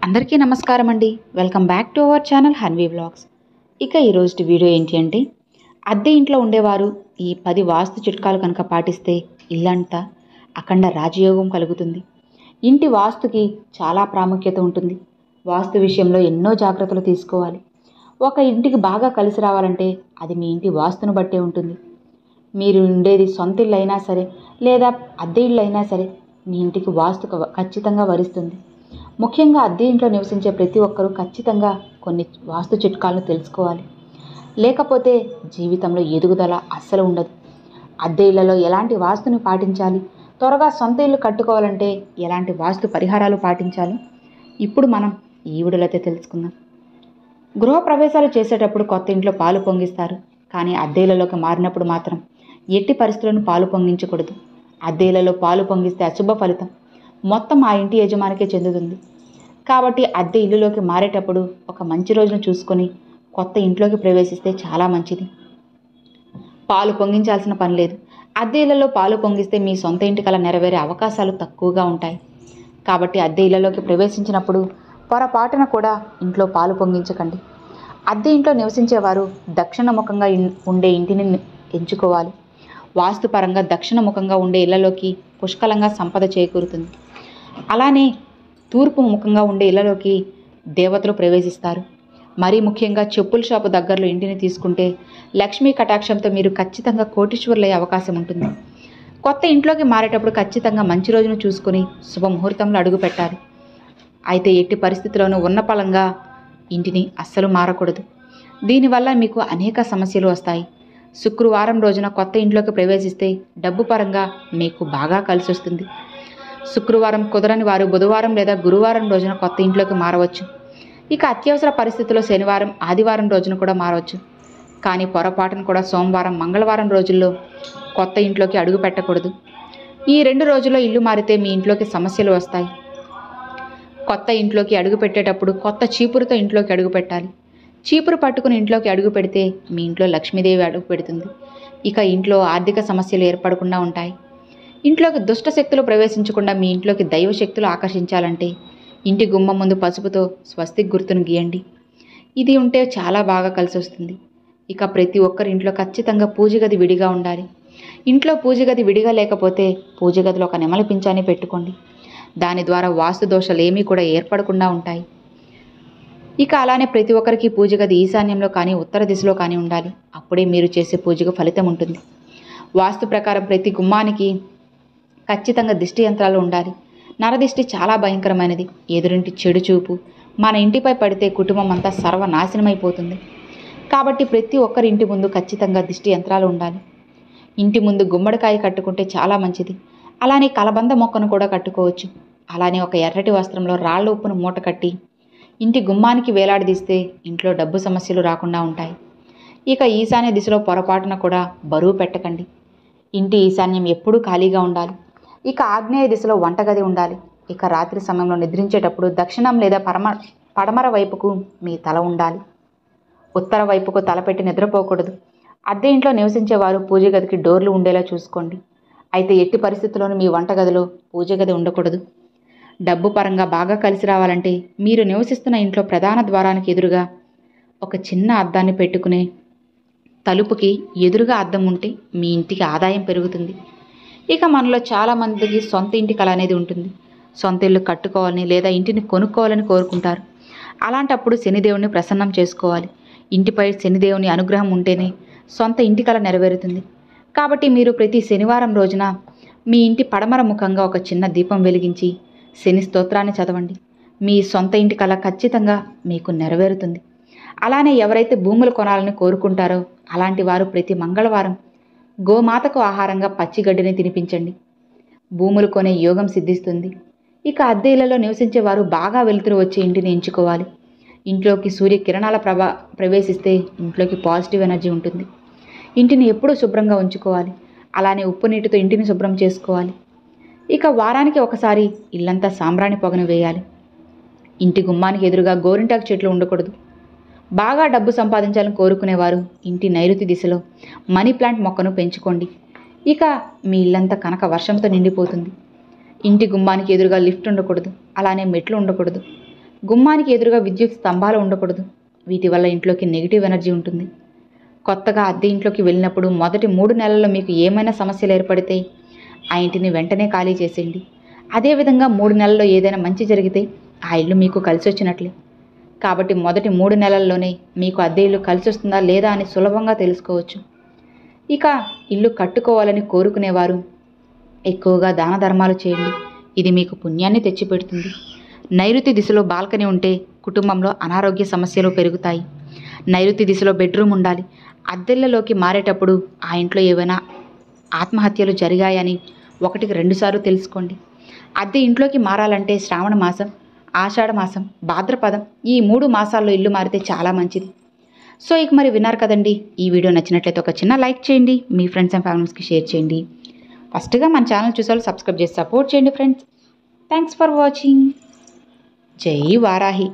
అందరికీ నమస్కారం అండి. Welcome back to our channel Hanvi vlogs. ఇక ఈరోజు వీడియో ఏంటి అంటే, అద్దె ఇంట్లో ఉండేవారు ఈ 10 వాస్తు చిట్కాలు కనుక పాటిస్తే ఇల్లంతా అఖండ రాజయోగం కలుగుతుంది. ఇంటి వాస్తుకి చాలా ప్రాముఖ్యత ఉంటుంది. వాస్తు విషయంలో ఎన్నో జాగ్రత్తలు తీసుకోవాలి. ఒక ఇంటికి బాగా కలిసి రావాలంటే అది మీ ఇంటి వాస్తును బట్టే ఉంటుంది. మీరు ఉండేది సొంత ఇల్లు అయినా సరే లేదా అద్దె ఇల్లు అయినా సరే మీ ఇంటికి వాస్తు ఖచ్చితంగా వరిస్తుంది. ముఖ్యంగా అద్దె ఇంట్లో నివసించే ప్రతి ఒక్కరూ ఖచ్చితంగా కొన్ని వాస్తు చిట్కాలను తెలుసుకోవాలి. లేకపోతే జీవితంలో ఎదుగుదల అస్సలు ఉండదు. అద్దె ఇళ్లలో ఎలాంటి వాస్తుని పాటించాలి, త్వరగా సొంత ఇల్లు కట్టుకోవాలంటే ఎలాంటి వాస్తు పరిహారాలు పాటించాలి ఇప్పుడు మనం ఈ వీడియోలో తెలుసుకుందాం. గృహప్రవేశాలు చేసేటప్పుడు కొత్త ఇంట్లో పాలు పొంగిస్తారు, కానీ అద్దె ఇళ్లలోకి మారినప్పుడు మాత్రం ఎట్టి పరిస్థితులను పాలు పొంగించకూడదు. అద్దె ఇళ్లలో పాలు పొంగిస్తే అశుభ ఫలితం మొత్తం ఆ ఇంటి యజమానికే చెందుతుంది. కాబట్టి అద్దె ఇల్లులోకి మారేటప్పుడు ఒక మంచి రోజును చూసుకొని కొత్త ఇంట్లోకి ప్రవేశిస్తే చాలా మంచిది. పాలు పొంగించాల్సిన పని లేదు. అద్దె ఇళ్లలో పాలు పొంగిస్తే మీ సొంత ఇంటి కల నెరవేరే అవకాశాలు తక్కువగా ఉంటాయి. కాబట్టి అద్దె ఇళ్లలోకి ప్రవేశించినప్పుడు పొరపాటున కూడా ఇంట్లో పాలు పొంగించకండి. అద్దె ఇంట్లో నివసించేవారు దక్షిణముఖంగా ఉండే ఇంటిని ఎంచుకోవాలి. వాస్తుపరంగా దక్షిణముఖంగా ఉండే ఇళ్లలోకి పుష్కలంగా సంపద చేకూరుతుంది. అలానే తూర్పు ముఖంగా ఉండే ఇళ్లలోకి దేవతలు ప్రవేశిస్తారు. మరీ ముఖ్యంగా చెప్పుల షాపు దగ్గరలో ఇంటిని తీసుకుంటే లక్ష్మీ కటాక్షంతో మీరు ఖచ్చితంగా కోటీశ్వరులయ్యే అవకాశం ఉంటుంది. కొత్త ఇంట్లోకి మారేటప్పుడు ఖచ్చితంగా మంచి రోజును చూసుకుని శుభముహూర్తంలో అడుగు పెట్టాలి. అయితే ఎట్టి పరిస్థితుల్లోనూ ఉన్న పలంగా ఇంటిని అస్సలు మారకూడదు. దీనివల్ల మీకు అనేక సమస్యలు వస్తాయి. శుక్రవారం రోజున కొత్త ఇంట్లోకి ప్రవేశిస్తే డబ్బు పరంగా మీకు బాగా కలిసి వస్తుంది. శుక్రవారం కుదరని వారు బుధవారం లేదా గురువారం రోజున కొత్త ఇంట్లోకి మారవచ్చు. ఇక అత్యవసర పరిస్థితుల్లో శనివారం, ఆదివారం రోజున కూడా మారవచ్చు. కానీ పొరపాటును కూడా సోమవారం, మంగళవారం రోజుల్లో కొత్త ఇంట్లోకి అడుగు పెట్టకూడదు. ఈ 2 రోజుల్లో ఇల్లు మారితే మీ ఇంట్లోకి సమస్యలు వస్తాయి. కొత్త ఇంట్లోకి అడుగు పెట్టేటప్పుడు కొత్త చీపురుతో ఇంట్లోకి అడుగు పెట్టాలి. చీపురు పట్టుకుని ఇంట్లోకి అడుగు పెడితే మీ ఇంట్లో లక్ష్మీదేవి అడుగు పెడుతుంది. ఇక ఇంట్లో ఆర్థిక సమస్యలు ఏర్పడకుండా ఉంటాయి. ఇంట్లోకి దుష్ట శక్తులు ప్రవేశించకుండా మీ ఇంట్లోకి దైవ శక్తులు ఆకర్షించాలంటే ఇంటి గుమ్మం ముందు పసుపుతో స్వస్తిక్ గుర్తును గీయండి. ఇది ఉంటే చాలా బాగా కలిసి వస్తుంది. ఇక ప్రతి ఒక్కరి ఇంట్లో ఖచ్చితంగా పూజ గది విడిగా ఉండాలి. ఇంట్లో పూజ గది విడిగా లేకపోతే పూజ గదిలో ఒక నెమలి పింఛాన్ని పెట్టుకోండి. దాని ద్వారా వాస్తు దోషాలు ఏమీ కూడా ఏర్పడకుండా ఉంటాయి. ఇక అలానే ప్రతి ఒక్కరికి పూజ గది ఈశాన్యంలో కానీ ఉత్తర దిశలో కానీ ఉండాలి. అప్పుడే మీరు చేసే పూజకు ఫలితం ఉంటుంది. వాస్తు ప్రకారం ప్రతి గుమ్మానికి ఖచ్చితంగా దిష్టి యంత్రాలు ఉండాలి. నరదిష్టి చాలా భయంకరమైనది. ఎదురింటి చెడు చూపు మన ఇంటిపై పడితే కుటుంబం అంతా సర్వనాశనమైపోతుంది. కాబట్టి ప్రతి ఒక్కరి ఇంటి ముందు ఖచ్చితంగా దిష్టి యంత్రాలు ఉండాలి. ఇంటి ముందు గుమ్మడికాయ కట్టుకుంటే చాలా మంచిది. అలానే కలబంద మొక్కను కూడా కట్టుకోవచ్చు. అలానే ఒక ఎర్రటి వస్త్రంలో రాళ్ల ఉప్పును మూట కట్టి ఇంటి గుమ్మానికి వేలాడదీస్తే ఇంట్లో డబ్బు సమస్యలు రాకుండా ఉంటాయి. ఇక ఈశాన్య దిశలో పొరపాటున కూడా బరువు పెట్టకండి. ఇంటి ఈశాన్యం ఎప్పుడూ ఖాళీగా ఉండాలి. ఇక ఆగ్నేయ దిశలో వంటగది ఉండాలి. ఇక రాత్రి సమయంలో నిద్రించేటప్పుడు దక్షిణం లేదా పడమర వైపుకు మీ తల ఉండాలి. ఉత్తర వైపుకు తలపెట్టి నిద్రపోకూడదు. అద్దె ఇంట్లో నివసించేవారు పూజ గదికి డోర్లు ఉండేలా చూసుకోండి. అయితే ఎట్టి పరిస్థితుల్లోనూ మీ వంటగదిలో పూజ గది ఉండకూడదు. డబ్బు పరంగా బాగా కలిసి రావాలంటే మీరు నివసిస్తున్న ఇంట్లో ప్రధాన ద్వారానికి ఎదురుగా ఒక చిన్న అద్దాన్ని పెట్టుకునే తలుపుకి ఎదురుగా అద్దం ఉంటే మీ ఇంటికి ఆదాయం పెరుగుతుంది. ఇక మనలో చాలామందికి సొంత ఇంటి కల అనేది ఉంటుంది. సొంత ఇల్లు కట్టుకోవాలని లేదా ఇంటిని కొనుక్కోవాలని కోరుకుంటారు. అలాంటప్పుడు శనిదేవుని ప్రసన్నం చేసుకోవాలి. ఇంటిపై శనిదేవుని అనుగ్రహం ఉంటేనే సొంత ఇంటి కల నెరవేరుతుంది. కాబట్టి మీరు ప్రతి శనివారం రోజున మీ ఇంటి పడమర ముఖంగా ఒక చిన్న దీపం వెలిగించి శని స్తోత్రాన్ని చదవండి. మీ సొంత ఇంటి కల ఖచ్చితంగా మీకు నెరవేరుతుంది. అలానే ఎవరైతే భూములు కొనాలని కోరుకుంటారో అలాంటి వారు ప్రతి మంగళవారం గోమాతకు ఆహారంగా పచ్చిగడ్డిని తినిపించండి. భూములు కొనే యోగం సిద్ధిస్తుంది. ఇక అద్దె ఇళ్లలో నివసించేవారు బాగా వెలుతురు వచ్చే ఇంటిని ఎంచుకోవాలి. ఇంట్లోకి సూర్యకిరణాల ప్రవేశిస్తే ఇంట్లోకి పాజిటివ్ ఎనర్జీ ఉంటుంది. ఇంటిని ఎప్పుడూ శుభ్రంగా ఉంచుకోవాలి. అలానే ఉప్పు నీటితో ఇంటిని శుభ్రం చేసుకోవాలి. ఇక వారానికి ఒకసారి ఇల్లంతా సాంబ్రాణి పొగను వేయాలి. ఇంటి గుమ్మానికి ఎదురుగా గోరింటాకు చెట్లు ఉండకూడదు. బాగా డబ్బు సంపాదించాలని కోరుకునేవారు ఇంటి నైరుతి దిశలో మనీ ప్లాంట్ మొక్కను పెంచుకోండి. ఇక మీ ఇల్లంతా కనక వర్షంతో నిండిపోతుంది. ఇంటి గుమ్మానికి ఎదురుగా లిఫ్ట్ ఉండకూడదు. అలానే మెట్లు ఉండకూడదు. గుమ్మానికి ఎదురుగా విద్యుత్ స్తంభాలు ఉండకూడదు. వీటి వల్ల ఇంట్లోకి నెగిటివ్ ఎనర్జీ ఉంటుంది. కొత్తగా అద్దె ఇంట్లోకి వెళ్ళినప్పుడు మొదటి 3 నెలల్లో మీకు ఏమైనా సమస్యలు ఏర్పడితే ఆ ఇంటిని వెంటనే ఖాళీ చేసేయండి. అదేవిధంగా 3 నెలల్లో ఏదైనా మంచి జరిగితే ఆ ఇల్లు మీకు కలిసి వచ్చినట్లే. కాబట్టి మొదటి 3 నెలల్లోనే మీకు అద్దె ఇల్లు కలిసి వస్తుందా లేదా అని సులభంగా తెలుసుకోవచ్చు. ఇక ఇల్లు కట్టుకోవాలని కోరుకునేవారు ఎక్కువగా దాన ధర్మాలు చేయండి. ఇది మీకు పుణ్యాన్ని తెచ్చిపెడుతుంది. నైరుతి దిశలో బాల్కనీ ఉంటే కుటుంబంలో అనారోగ్య సమస్యలు పెరుగుతాయి. నైరుతి దిశలో బెడ్రూమ్ ఉండాలి. అద్దెళ్లలోకి మారేటప్పుడు ఆ ఇంట్లో ఏవైనా ఆత్మహత్యలు జరిగాయని 1కి 2 సార్లు తెలుసుకోండి. అద్దె ఇంట్లోకి మారాలంటే శ్రావణ మాసం, ఆషాఢ మాసం, భాద్రపదం ఈ 3 మాసాల్లో ఇల్లు మారితే చాలా మంచిది. సో ఇక మరి విన్నారు కదండి. ఈ వీడియో నచ్చినట్లయితే ఒక చిన్న లైక్ చేయండి. మీ ఫ్రెండ్స్ అండ్ ఫ్యామిలీస్కి షేర్ చేయండి. ఫస్ట్గా మన ఛానల్ చూసేవాళ్ళు సబ్స్క్రైబ్ చేసి సపోర్ట్ చేయండి ఫ్రెండ్స్. Thanks for watching. జై వారాహి.